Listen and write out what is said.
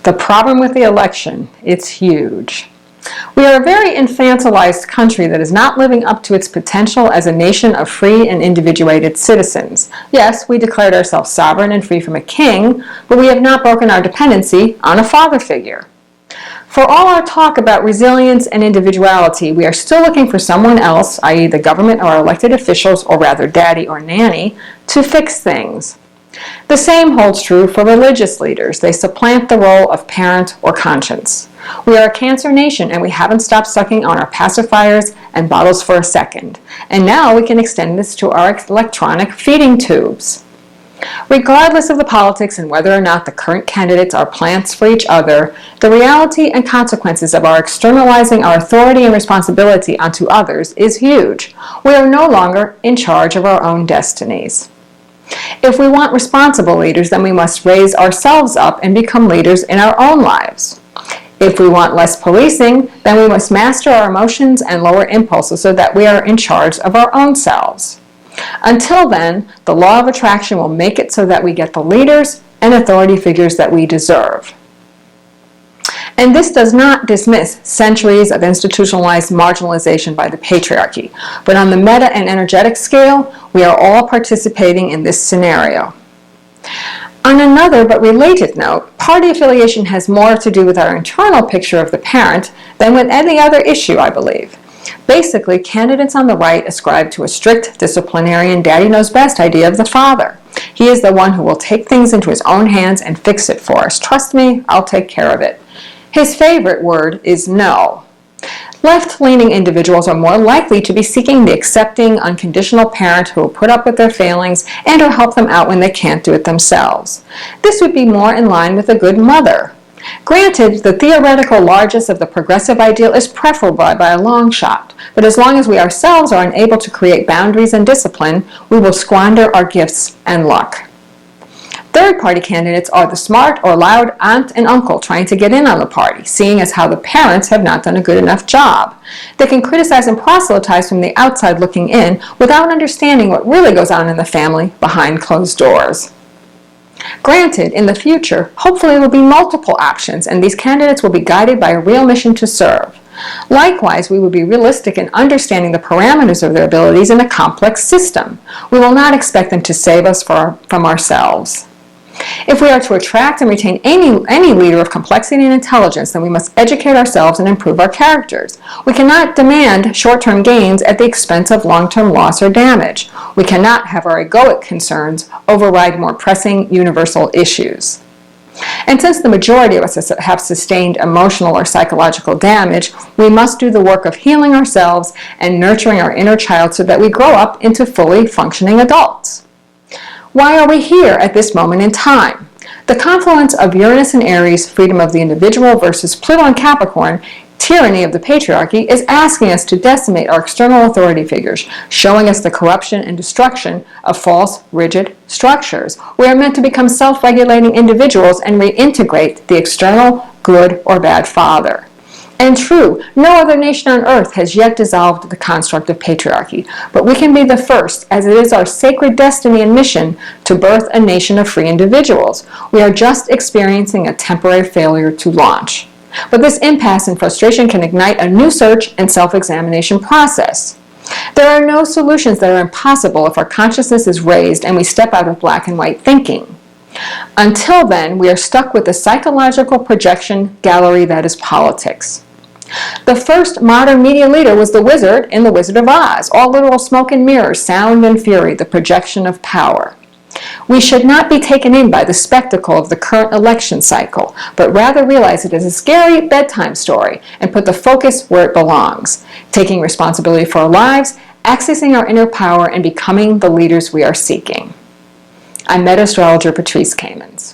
The problem with the election, it's huge. We are a very infantilized country that is not living up to its potential as a nation of free and individuated citizens. Yes, we declared ourselves sovereign and free from a king, but we have not broken our dependency on a father figure. For all our talk about resilience and individuality, we are still looking for someone else, i.e. the government or elected officials, or rather daddy or nanny, to fix things. The same holds true for religious leaders. They supplant the role of parent or conscience. We are a cancer nation, and we haven't stopped sucking on our pacifiers and bottles for a second. And now we can extend this to our electronic feeding tubes. Regardless of the politics and whether or not the current candidates are plants for each other, the reality and consequences of our externalizing our authority and responsibility onto others is huge. We are no longer in charge of our own destinies. If we want responsible leaders, then we must raise ourselves up and become leaders in our own lives. If we want less policing, then we must master our emotions and lower impulses so that we are in charge of our own selves. Until then, the law of attraction will make it so that we get the leaders and authority figures that we deserve. And this does not dismiss centuries of institutionalized marginalization by the patriarchy, but on the meta and energetic scale, we are all participating in this scenario. On another but related note, party affiliation has more to do with our internal picture of the parent than with any other issue, I believe. Basically, candidates on the right ascribe to a strict, disciplinarian, daddy-knows-best idea of the father. He is the one who will take things into his own hands and fix it for us. Trust me, I'll take care of it. His favorite word is no. Left-leaning individuals are more likely to be seeking the accepting, unconditional parent who will put up with their failings and or help them out when they can't do it themselves. This would be more in line with a good mother. Granted, the theoretical largesse of the progressive ideal is preferable by a long shot, but as long as we ourselves are unable to create boundaries and discipline, we will squander our gifts and luck. Third-party candidates are the smart or loud aunt and uncle trying to get in on the party, seeing as how the parents have not done a good enough job. They can criticize and proselytize from the outside looking in without understanding what really goes on in the family behind closed doors. Granted, in the future, hopefully there will be multiple options, and these candidates will be guided by a real mission to serve. Likewise, we will be realistic in understanding the parameters of their abilities in a complex system. We will not expect them to save us from ourselves. If we are to attract and retain any leader of complexity and intelligence, then we must educate ourselves and improve our characters. We cannot demand short-term gains at the expense of long-term loss or damage. We cannot have our egoic concerns override more pressing universal issues. And since the majority of us have sustained emotional or psychological damage, we must do the work of healing ourselves and nurturing our inner child so that we grow up into fully functioning adults. Why are we here at this moment in time? The confluence of Uranus and Aries, freedom of the individual, versus Pluto and Capricorn, tyranny of the patriarchy, is asking us to decimate our external authority figures, showing us the corruption and destruction of false, rigid structures. We are meant to become self-regulating individuals and reintegrate the external good or bad father. And true, no other nation on earth has yet dissolved the construct of patriarchy, but we can be the first, as it is our sacred destiny and mission to birth a nation of free individuals. We are just experiencing a temporary failure to launch. But this impasse and frustration can ignite a new search and self-examination process. There are no solutions that are impossible if our consciousness is raised and we step out of black and white thinking. Until then, we are stuck with the psychological projection gallery that is politics. The first modern media leader was the wizard in The Wizard of Oz, all literal smoke and mirrors, sound and fury, the projection of power. We should not be taken in by the spectacle of the current election cycle, but rather realize it as a scary bedtime story and put the focus where it belongs, taking responsibility for our lives, accessing our inner power, and becoming the leaders we are seeking. I'm Meta Astrologer Patrice Kamens.